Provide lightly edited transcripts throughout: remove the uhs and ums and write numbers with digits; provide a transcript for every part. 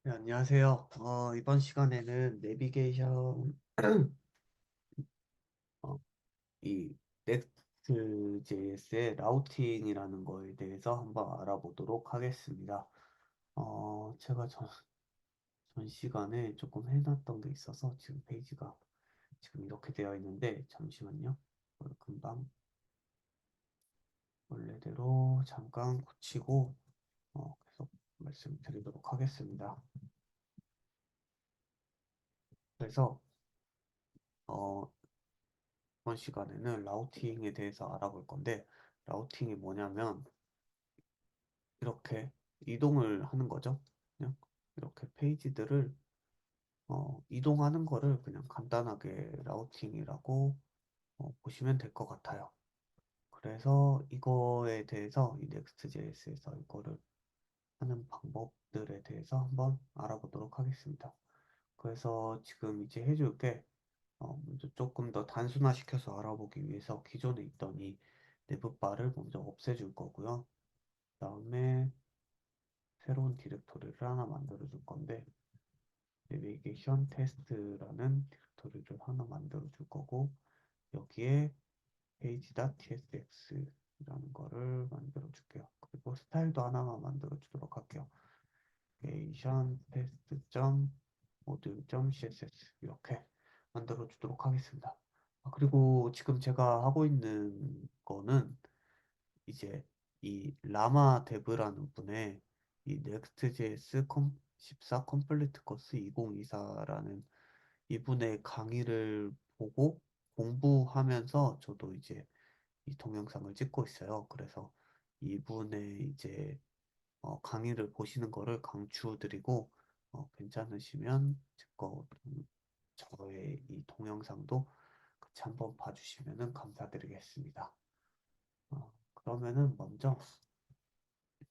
네, 안녕하세요. 이번 시간에는 내비게이션, 어, 이 Next.js의 라우팅이라는 거에 대해서 한번 알아보도록 하겠습니다. 제가 전 시간에 조금 해놨던 게 있어서 지금 페이지가 지금 이렇게 되어 있는데, 잠시만요. 금방 원래대로 잠깐 고치고 계속 말씀드리도록 하겠습니다. 그래서 어, 이번 시간에는 라우팅에 대해서 알아볼 건데, 라우팅이 뭐냐면 이렇게 이동을 하는 거죠. 그냥 이렇게 페이지들을 이동하는 거를 그냥 간단하게 라우팅이라고 보시면 될 것 같아요. 그래서 이거에 대해서 이 Next.js에서 이거를 하는 방법들에 대해서 한번 알아보도록 하겠습니다. 그래서 지금 이제 해줄 게 먼저 조금 더 단순화시켜서 알아보기 위해서 기존에 있던 이 내부바를 먼저 없애줄 거고요. 그다음에 새로운 디렉토리를 하나 만들어 줄 건데 내비게이션 테스트라는 디렉토리를 하나 만들어 줄 거고 여기에 page.tsx라는 거를 만들어 줄게요. 그리고 스타일도 하나만 만들어 주도록 할게요. 내비게이션 테스트.모듈.css 이렇게 만들어 주도록 하겠습니다. 그리고 지금 제가 하고 있는 거는 이제 이 라마 데브라는 분의 이 Next.js 14 컴플리트 코스 2024라는 이분의 강의를 보고 공부하면서 저도 이제 이 동영상을 찍고 있어요. 그래서 이분의 이제 강의를 보시는 거를 강추드리고 괜찮으시면 저의 이 동영상도 같이 한번 봐주시면 감사드리겠습니다. 그러면은 먼저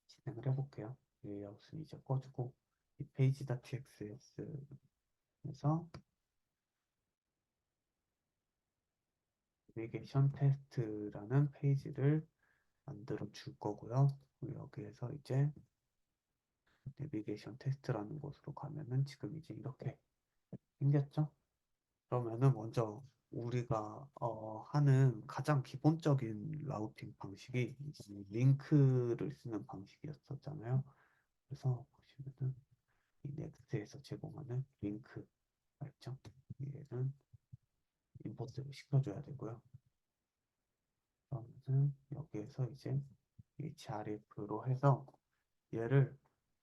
진행을 해볼게요. 레이아웃은 이제 꺼주고 이 page.txs에서 내비게이션 테스트라는 페이지를 만들어 줄 거고요. 여기에서 이제 내비게이션 테스트라는 곳으로 가면은 지금 이제 이렇게 생겼죠? 그러면은 먼저 우리가 하는 가장 기본적인 라우팅 방식이 이제 링크를 쓰는 방식이었었잖아요. 그래서 보시면은 이 넥스트에서 제공하는 링크가 있죠. 얘는 임포트를 시켜줘야 되고요. 그러면은 여기에서 이제 href로 해서 얘를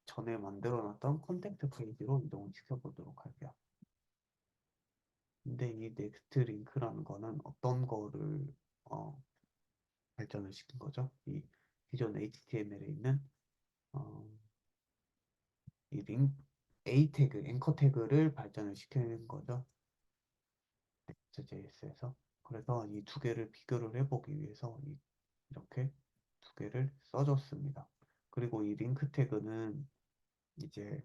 전에 만들어 놨던 컨택트 페이지로 이동을 시켜보도록 할게요. 근데 이 넥스트 링크라는 거는 어떤 거를 어, 발전을 시킨 거죠? 이 기존 HTML에 있는 어, 이 A 태그, 앵커 태그를 발전을 시키는 거죠. JS에서. 그래서 이 두 개를 비교를 해보기 위해서 이렇게 두 개를 써줬습니다. 그리고 이 링크 태그는 이제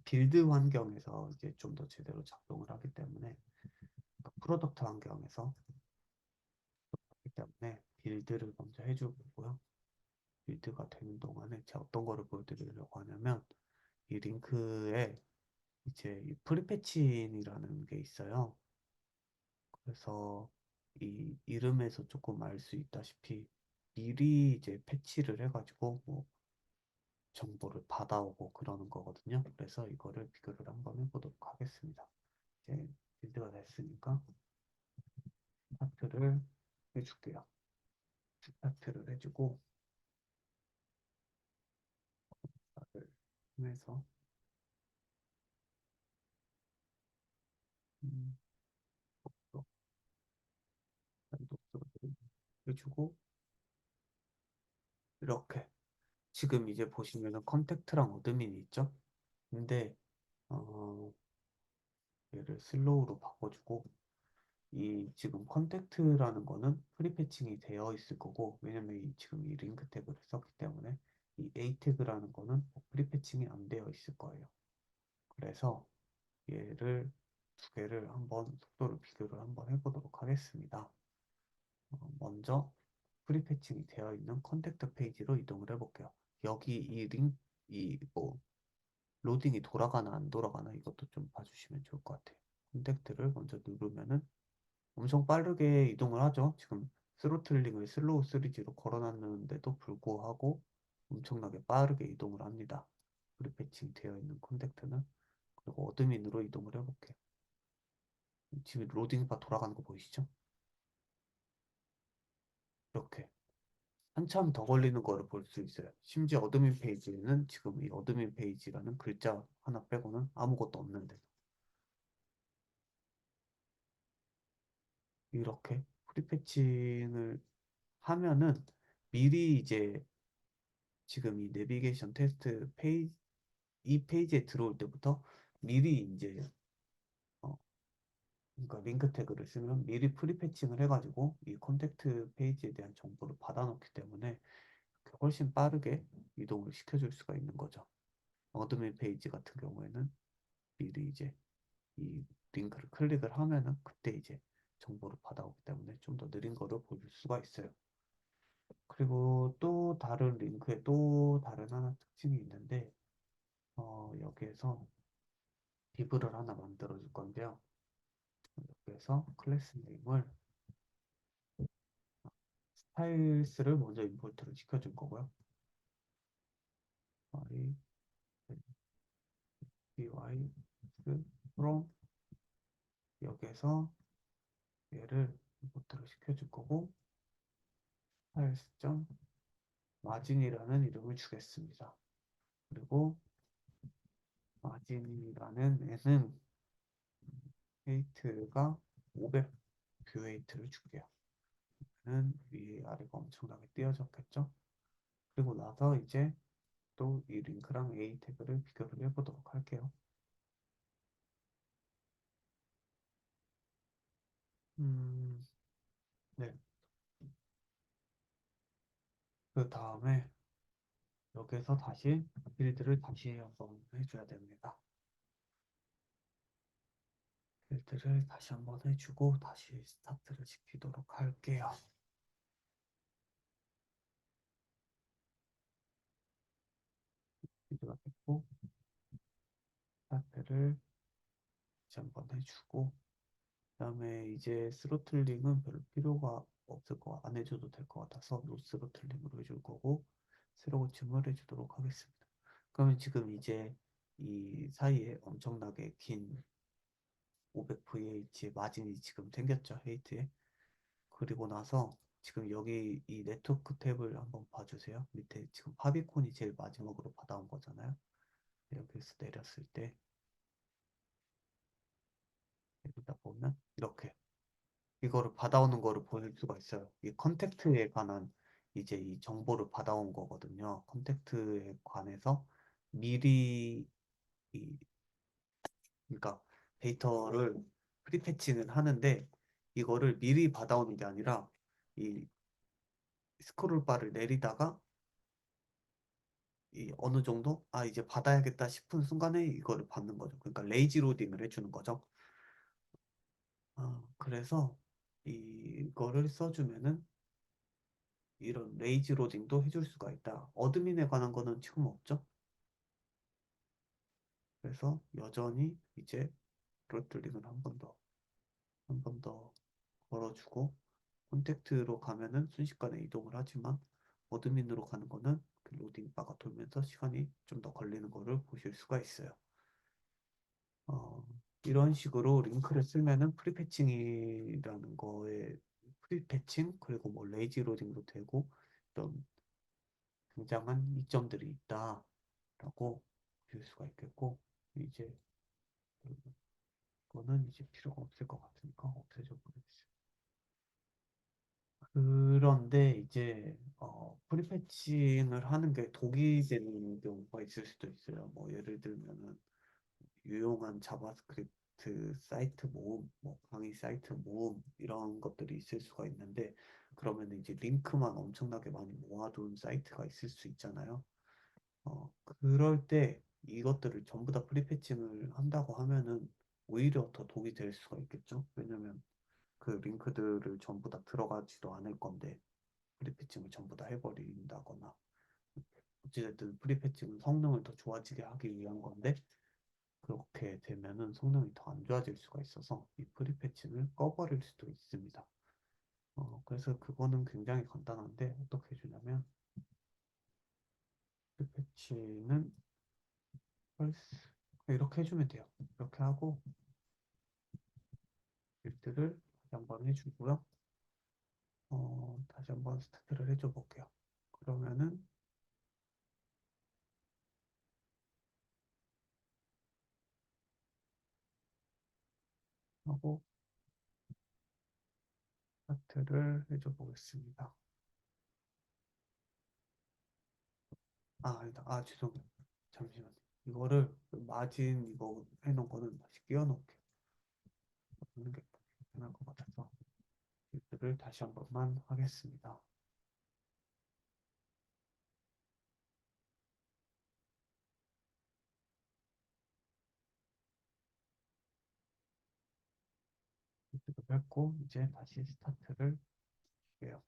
빌드 환경에서 이제 좀 더 제대로 작동을 하기 때문에 그러니까 프로덕트 환경에서 하기 때문에 빌드를 먼저 해주고요. 빌드가 되는 동안에 제가 어떤 거를 보여드리려고 하냐면 이 링크에 이제 이 프리패치인이라는 게 있어요. 그래서 이 이름에서 조금 알 수 있다시피 미리 이제 패치를 해가지고 뭐 정보를 받아오고 그러는 거거든요. 그래서 이거를 비교를 한번 해보도록 하겠습니다. 이제 빌드가 됐으니까 스타트를 해줄게요. 스타트를 해주고 나를 통해서 음, 또 독서를 해주고 이렇게 지금 이제 보시면은 컨택트랑 어드민이 있죠? 근데 어, 얘를 슬로우로 바꿔주고 이 지금 컨택트라는 거는 프리패칭이 되어 있을 거고 왜냐면 지금 이 링크 태그를 썼기 때문에 이 A 태그라는 거는 프리패칭이 안 되어 있을 거예요. 그래서 얘를 두 개를 한번 속도를 비교를 한번 해보도록 하겠습니다. 먼저 프리패칭이 되어 있는 컨택트 페이지로 이동을 해볼게요. 여기 이 링, 이 뭐 로딩이 돌아가나 안 돌아가나 이것도 좀 봐주시면 좋을 것 같아요. 컨택트를 먼저 누르면은 엄청 빠르게 이동을 하죠. 지금 스로틀링을 슬로우 3G로 걸어놨는데도 불구하고 엄청나게 빠르게 이동을 합니다. 프리패칭 되어 있는 컨택트는. 그리고 어드민으로 이동을 해볼게요. 지금 로딩바 돌아가는 거 보이시죠? 이렇게 한참 더 걸리는 거를 볼 수 있어요. 심지어 어드민 페이지에는 지금 이 어드민 페이지라는 글자 하나 빼고는 아무것도 없는데 이렇게 프리패칭을 하면은 미리 이제 지금 이 내비게이션 테스트 페이지 이 페이지에 들어올 때부터 미리 이제 그러니까 링크 태그를 쓰면 미리 프리패칭을 해가지고 이 컨택트 페이지에 대한 정보를 받아놓기 때문에 훨씬 빠르게 이동을 시켜줄 수가 있는 거죠. 어드민 페이지 같은 경우에는 미리 이제 이 링크를 클릭을 하면은 그때 이제 정보를 받아오기 때문에 좀 더 느린 거를 볼 수가 있어요. 그리고 또 다른 링크에 또 다른 하나 특징이 있는데 여기에서 디브를 하나 만들어 줄 건데요. 여기에서 클래스 네임을 스타일스를 먼저 임포트를 시켜줄 거고요. y by from 여기에서 얘를 임포트를 시켜줄 거고 스타일스 마진이라는 이름을 주겠습니다. 그리고 마진이라는 애는 웨이트가 500 뷰 웨이트를 줄게요. 는 위 아래가 엄청나게 띄어졌겠죠? 그리고 나서 이제 또 이 링크랑 A 태그를 비교를 해보도록 할게요. 음, 네. 그 다음에 여기서 다시 빌드를 다시 한번 해줘야 됩니다. 빌드를 다시 한번 해주고 다시 스타트를 시키도록 할게요. 빌드가 됐고 스타트를 다시 한번 해주고 그다음에 이제 스로틀링은 별 필요가 없을 거 안 해줘도 될 것 같아서 노 스로틀링으로 해줄 거고 새로 고침을 해주도록 하겠습니다. 그러면 지금 이제 이 사이에 엄청나게 긴 500VH의 마진이 지금 생겼죠 헤이트에. 그리고 나서 지금 여기 이 네트워크 탭을 한번 봐주세요. 밑에 지금 파비콘이 제일 마지막으로 받아온 거잖아요. 여기서 내렸을 때 여기다 보면 이렇게 이거를 받아오는 거를 보일 수가 있어요. 이 컨택트에 관한 이제 이 정보를 받아온 거거든요. 컨택트에 관해서 미리 이 그러니까 데이터를 프리패칭을 하는데 이거를 미리 받아오는 게 아니라 이 스크롤 바를 내리다가 이 어느 정도 이제 받아야겠다 싶은 순간에 이거를 받는 거죠. 그러니까 레이지 로딩을 해주는 거죠. 그래서 이거를 써주면은 이런 레이지 로딩도 해줄 수가 있다. 어드민에 관한 거는 지금 없죠. 그래서 여전히 이제 로틀링을 한 번 더 걸어주고 콘택트로 가면은 순식간에 이동을 하지만 어드민으로 가는 거는 그 로딩 바가 돌면서 시간이 좀 더 걸리는 거를 보실 수가 있어요. 어, 이런 식으로 링크를 쓰면은 프리패칭이라는 거에 프리패칭 그리고 뭐 레이지 로딩도 되고 이런 굉장한 이점들이 있다라고 볼 수가 있겠고 이제 그거는 이제 필요가 없을 것 같으니까 없애줘 보겠습니다. 그런데 이제 프리패칭을 하는 게 독이 되는 경우가 있을 수도 있어요. 뭐 예를 들면은 유용한 자바스크립트 사이트 모음, 뭐 강의 사이트 모음 이런 것들이 있을 수가 있는데 그러면 이제 링크만 엄청나게 많이 모아둔 사이트가 있을 수 있잖아요. 그럴 때 이것들을 전부 다 프리패칭을 한다고 하면은 오히려 더 독이 될 수가 있겠죠. 왜냐면 그 링크들을 전부 다 들어가지도 않을 건데 프리패칭을 전부 다 해버린다거나 어찌됐든 프리패칭은 성능을 더 좋아지게 하기 위한 건데 그렇게 되면은 성능이 더 안 좋아질 수가 있어서 이 프리패칭을 꺼버릴 수도 있습니다. 그래서 그거는 굉장히 간단한데 어떻게 해주냐면 프리패치는 펄스 이렇게 해주면 돼요. 이렇게 하고 빌드를 다시 한번 해주고요. 다시 한번 스타트를 해줘 볼게요. 그러면은 하고 스타트를 해줘 보겠습니다. 아니다. 죄송해요. 잠시만요. 이거를 마진 이거 해놓은 거는 다시 끼워놓을게요. 넣는 게 편할 것 같아서 빌드를 다시 한 번만 하겠습니다. 빌드를 했고 이제 다시 스타트를 해요.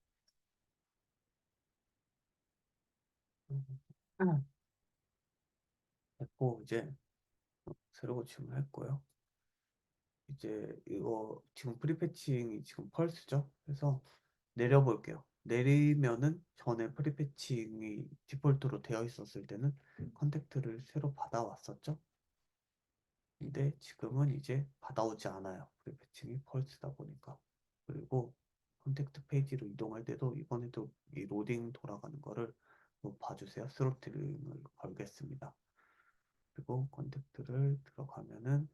됐고 이제 새로 고침을 했고요. 이제 이거 지금 프리패칭이 지금 펄스죠? 그래서 내려볼게요. 내리면은 전에 프리패칭이 디폴트로 되어 있었을 때는 컨택트를 새로 받아왔었죠? 근데 지금은 이제 받아오지 않아요. 프리패칭이 펄스다 보니까. 그리고 컨택트 페이지로 이동할 때도 이번에도 이 로딩 돌아가는 거를 뭐 봐주세요. 스로틀링을 걸겠습니다. 그리고 컨택트를 들어가면은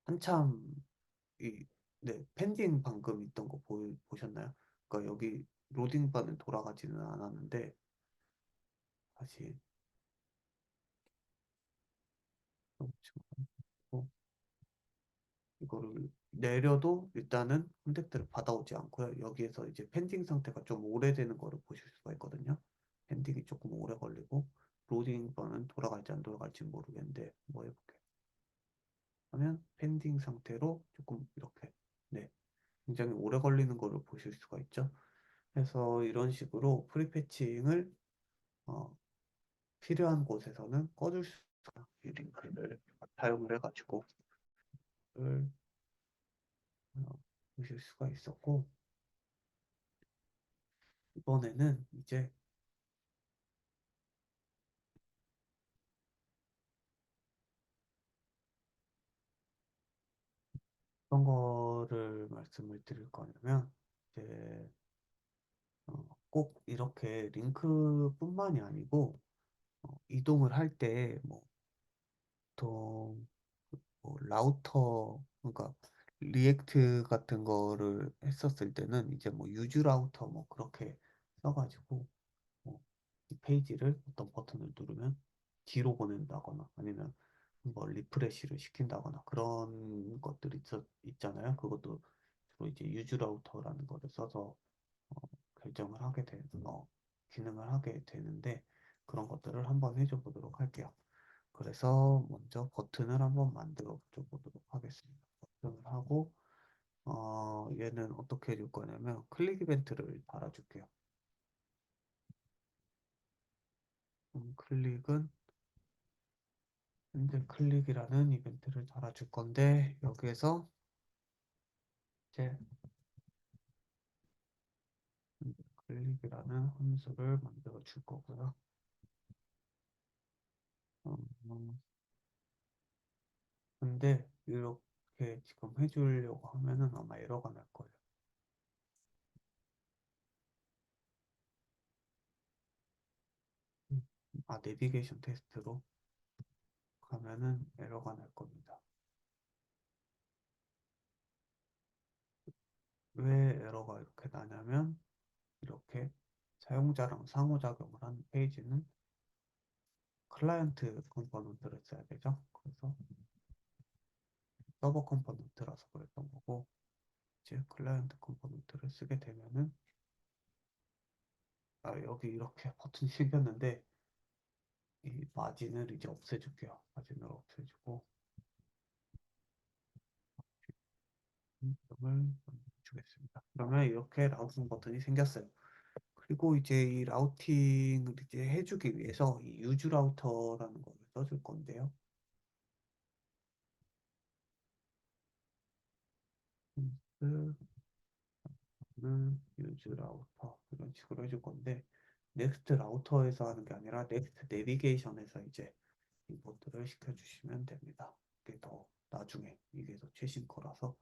한참 이, 네, 펜딩 방금 있던 거 보셨나요? 그러니까 여기 로딩 바는 돌아가지는 않았는데 다시 지금 이거를 내려도 일단은 컨택트를 받아오지 않고요. 여기에서 이제 펜딩 상태가 좀 오래되는 거를 보실 수가 있거든요. 펜딩이 조금 오래 걸리고 로딩 바는 돌아갈지 안 돌아갈지 모르겠는데 뭐 해볼게요. 하면 펜딩 상태로 조금 이렇게 네, 굉장히 오래 걸리는 거를 보실 수가 있죠. 그래서 이런 식으로 프리패칭을 어, 필요한 곳에서는 꺼줄 수 있어요. 이 링크를 사용을 해가지고 을 보실 수가 있었고 이번에는 이제 어떤 거를 말씀을 드릴 거냐면 이제 꼭 이렇게 링크뿐만이 아니고 이동을 할 때뭐 보통 뭐 라우터 그러니까 리액트 같은 거를 했었을 때는 이제 뭐 유즈 라우터 뭐 그렇게 써가지고 이 페이지를 어떤 버튼을 누르면 뒤로 보낸다거나 아니면 뭐 리프레시를 시킨다거나 그런 것들이 있잖아요. 그것도 주로 이제 유즈 라우터라는 거를 써서 어, 결정을 하게 기능을 하게 되는데 그런 것들을 한번 해줘 보도록 할게요. 그래서 먼저 버튼을 한번 만들어 줘 보도록 하겠습니다. 버튼을 하고 얘는 어떻게 해줄 거냐면 클릭 이벤트를 달아줄게요. 클릭은 현재 클릭이라는 이벤트를 달아줄 건데 여기에서 이제 클릭이라는 함수를 만들어 줄 거고요. 음, 근데 이렇게 지금 해주려고 하면은 아마 에러가 날 거예요. 음, 내비게이션 테스트로 가면은 에러가 날 겁니다. 왜 에러가 이렇게 나냐면 이렇게 사용자랑 상호작용을 하는 페이지는 클라이언트 컴포넌트를 써야 되죠. 그래서 서버 컴포넌트라서 그랬던 거고 이제 클라이언트 컴포넌트를 쓰게 되면은 여기 이렇게 버튼이 생겼는데 이 마진을 이제 없애줄게요. 마진을 없애주고 이름을 주겠습니다. 그러면 이렇게 라우팅 버튼이 생겼어요. 그리고 이제 이 라우팅을 이제 해주기 위해서 이 유즈 라우터라는 걸 써줄 건데요. 그 유즈 라우터 이런 식으로 해줄 건데 넥스트 라우터에서 하는 게 아니라 넥스트 내비게이션에서 이제 임포트를 시켜주시면 됩니다. 이게 더 나중에 이게 더 최신 거라서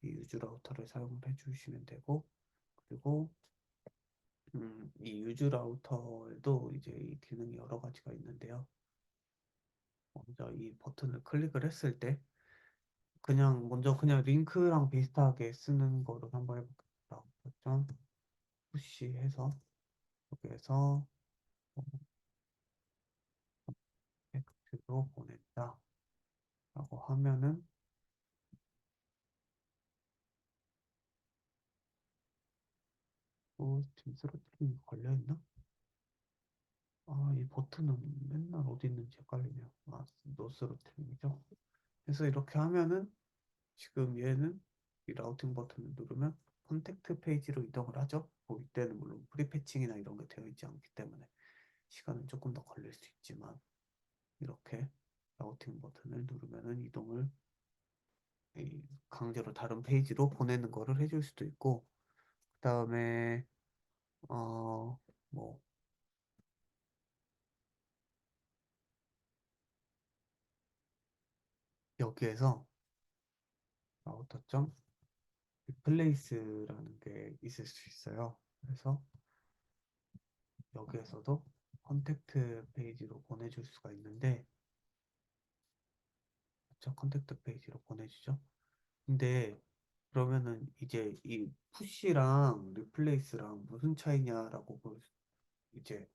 이 유즈 라우터를 사용을 해주시면 되고 그리고 이 유즈 라우터에도 이제 이 기능이 여러 가지가 있는데요. 먼저 이 버튼을 클릭을 했을 때 그냥 먼저 그냥 링크랑 비슷하게 쓰는 거로 한번 해볼게요. 라우터 푸시 해서 여기에서 텍스트로 보낸다 라고 하면은 또 지금 스로틀링 걸려있나? 아, 이 버튼은 맨날 어디 있는지 헷갈리네요. 아, 노스로틀링이죠. 그래서 이렇게 하면은 지금 얘는 이 라우팅 버튼을 누르면 컨택트 페이지로 이동을 하죠. 뭐 이때는 물론 프리패칭이나 이런 게 되어 있지 않기 때문에 시간은 조금 더 걸릴 수 있지만 이렇게 라우팅 버튼을 누르면은 이동을 이 강제로 다른 페이지로 보내는 거를 해줄 수도 있고 그다음에 뭐 여기에서 라우터 리플레이스라는 게 있을 수 있어요. 그래서 여기에서도 컨택트 페이지로 보내줄 수가 있는데 저 컨택트 페이지로 보내주죠. 근데 그러면은 이제 이 푸시랑 리플레이스랑 무슨 차이냐라고 이제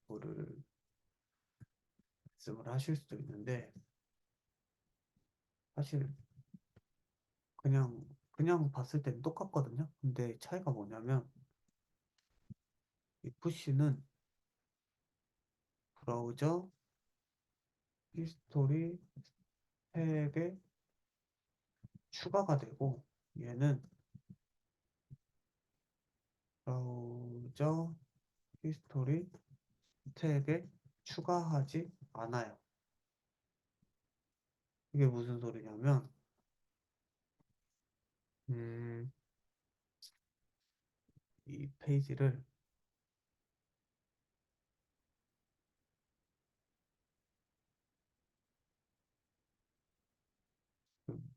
뭐를 말씀을 하실 수도 있는데 사실 그냥 봤을 땐 똑같거든요. 근데 차이가 뭐냐면 이 푸시는 브라우저 히스토리 탭에 추가가 되고 얘는 브라우저 히스토리 탭에 추가하지 않아요. 이게 무슨 소리냐면 음, 이 페이지를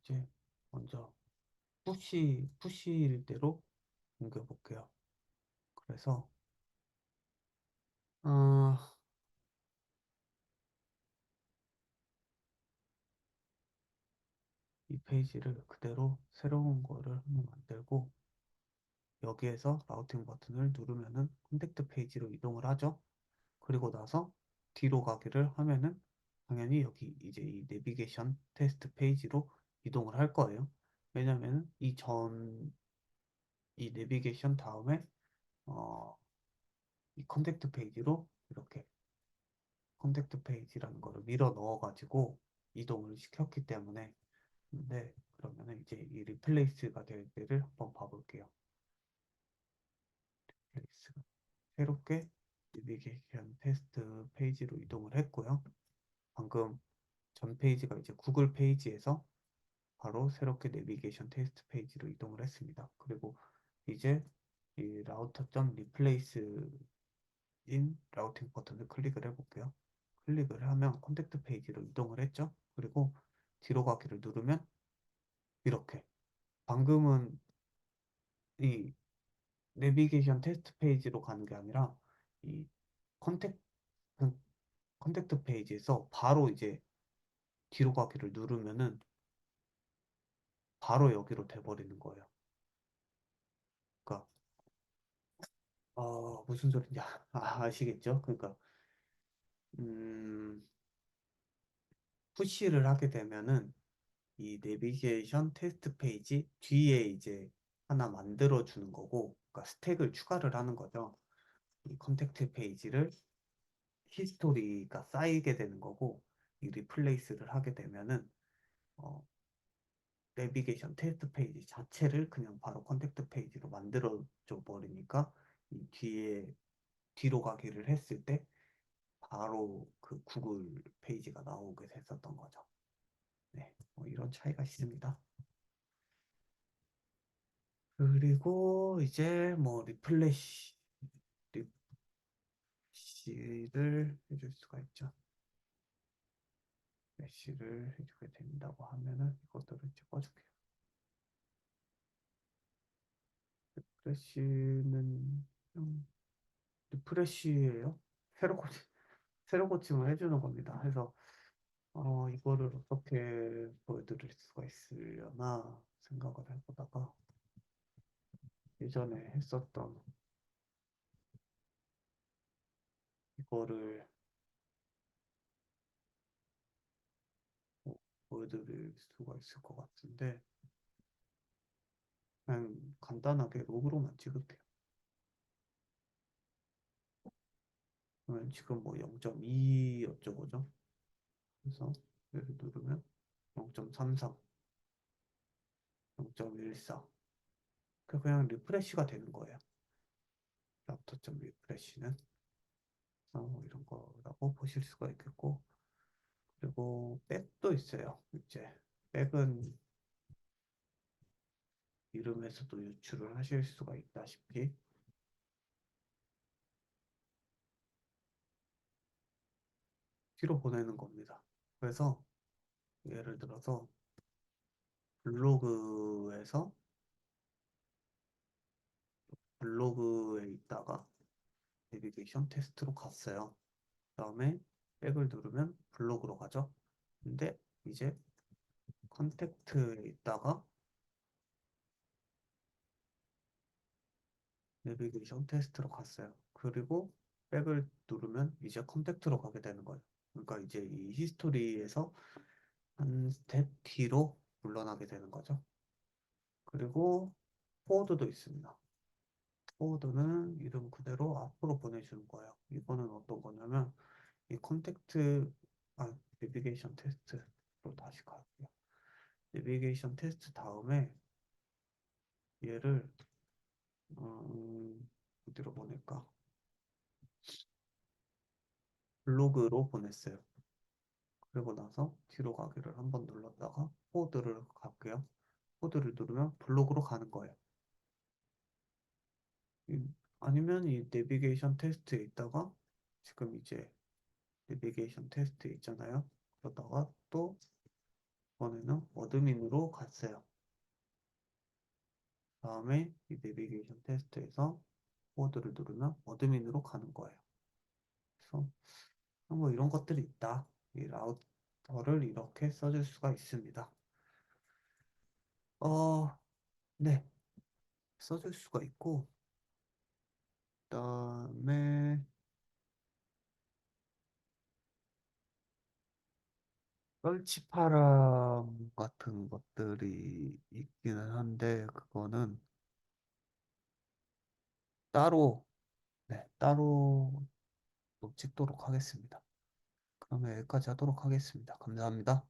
이제 먼저 푸시일 대로 옮겨 볼게요. 그래서 어, 이 페이지를 그대로 새로운 거를 한번 만들고 여기에서 라우팅 버튼을 누르면은 컨택트 페이지로 이동을 하죠. 그리고 나서 뒤로 가기를 하면은 당연히 여기 이제 이 내비게이션 테스트 페이지로 이동을 할 거예요. 왜냐면 이 내비게이션 다음에 어, 이 컨택트 페이지로 이렇게 컨택트 페이지라는 거를 밀어 넣어가지고 이동을 시켰기 때문에 근데 그러면은 이제 이 리플레이스가 될 때를 한번 봐볼게요. 리플레이스가 새롭게 내비게이션 테스트 페이지로 이동을 했고요. 방금 전 페이지가 이제 구글 페이지에서 바로 새롭게 내비게이션 테스트 페이지로 이동을 했습니다. 그리고 이제 이 라우터.리플레이스인 라우팅 버튼을 클릭을 해볼게요. 클릭을 하면 컨택트 페이지로 이동을 했죠. 그리고 뒤로 가기를 누르면 이렇게 방금은 이 내비게이션 테스트 페이지로 가는 게 아니라 이 컨택 컨택트 페이지에서 바로 이제 뒤로 가기를 누르면은 바로 여기로 돼버리는 거예요. 그러니까 무슨 소리인지 아시겠죠? 그러니까 음, 푸시를 하게 되면은 이 내비게이션 테스트 페이지 뒤에 이제 하나 만들어 주는 거고, 그러니까 스택을 추가를 하는 거죠. 이 컨택트 페이지를 히스토리가 쌓이게 되는 거고, 이 리플레이스를 하게 되면은 어, 내비게이션 테스트 페이지 자체를 그냥 바로 컨택트 페이지로 만들어 줘 버리니까 이 뒤에 뒤로 가기를 했을 때 바로 그 구글 페이지가 나오게 됐었던 거죠. 네, 뭐 이런 차이가 있습니다. 그리고 이제 뭐 리플래시를 해줄 수가 있죠. 메시를 해주게 된다고 하면은 이것들을 찍어줄게요. 리프레시는 리프레시예요. 새로 고침, 새로 고침을 해주는 겁니다. 그래서 이거를 어떻게 보여드릴 수가 있으려나 생각을 해보다가 예전에 했었던 이거를 보여드릴 수가 있을 것 같은데 그냥 간단하게 로그로만 찍을게요. 그러면 지금 뭐 0.2 어쩌고죠? 그래서 얘를 누르면 0.33, 0.14 그냥 리프레시가 되는 거예요. 랍터.점 리프레시는 이런 거라고 보실 수가 있겠고 그리고 백도 있어요. 이제 백은 이름에서도 유출을 하실 수가 있다시피 뒤로 보내는 겁니다. 그래서 예를 들어서 블로그에서 블로그에 있다가 내비게이션 테스트로 갔어요. 그다음에 백을 누르면 블로그로 가죠. 근데 이제 컨택트에 있다가 내비게이션 테스트로 갔어요. 그리고 백을 누르면 이제 컨택트로 가게 되는 거예요. 그러니까 이제 이 히스토리에서 한 스텝 뒤로 물러나게 되는 거죠. 그리고 포워드도 있습니다. 포워드는 이름 그대로 앞으로 보내주는 거예요. 이거는 어떤 거냐면 이 컨택트 내비게이션 테스트로 다시 갈게요. 내비게이션 테스트 다음에 얘를 어디로 보낼까? 블로그로 보냈어요. 그리고 나서 뒤로 가기를 한번 눌렀다가 포드를 갈게요. 포드를 누르면 블로그로 가는 거예요. 아니면 이 내비게이션 테스트에 있다가 지금 이제 내비게이션 테스트 있잖아요. 그러다가 또 이번에는 어드민으로 갔어요. 다음에 이 내비게이션 테스트에서 포드를 누르면 어드민으로 가는 거예요. 그래서 뭐 이런 것들이 있다. 이 라우터를 이렇게 써줄 수가 있습니다. 네, 써줄 수가 있고, 그다음에 설치파람 같은 것들이 있기는 한데 그거는 따로 따로 또 찍도록 하겠습니다. 그러면 여기까지 하도록 하겠습니다. 감사합니다.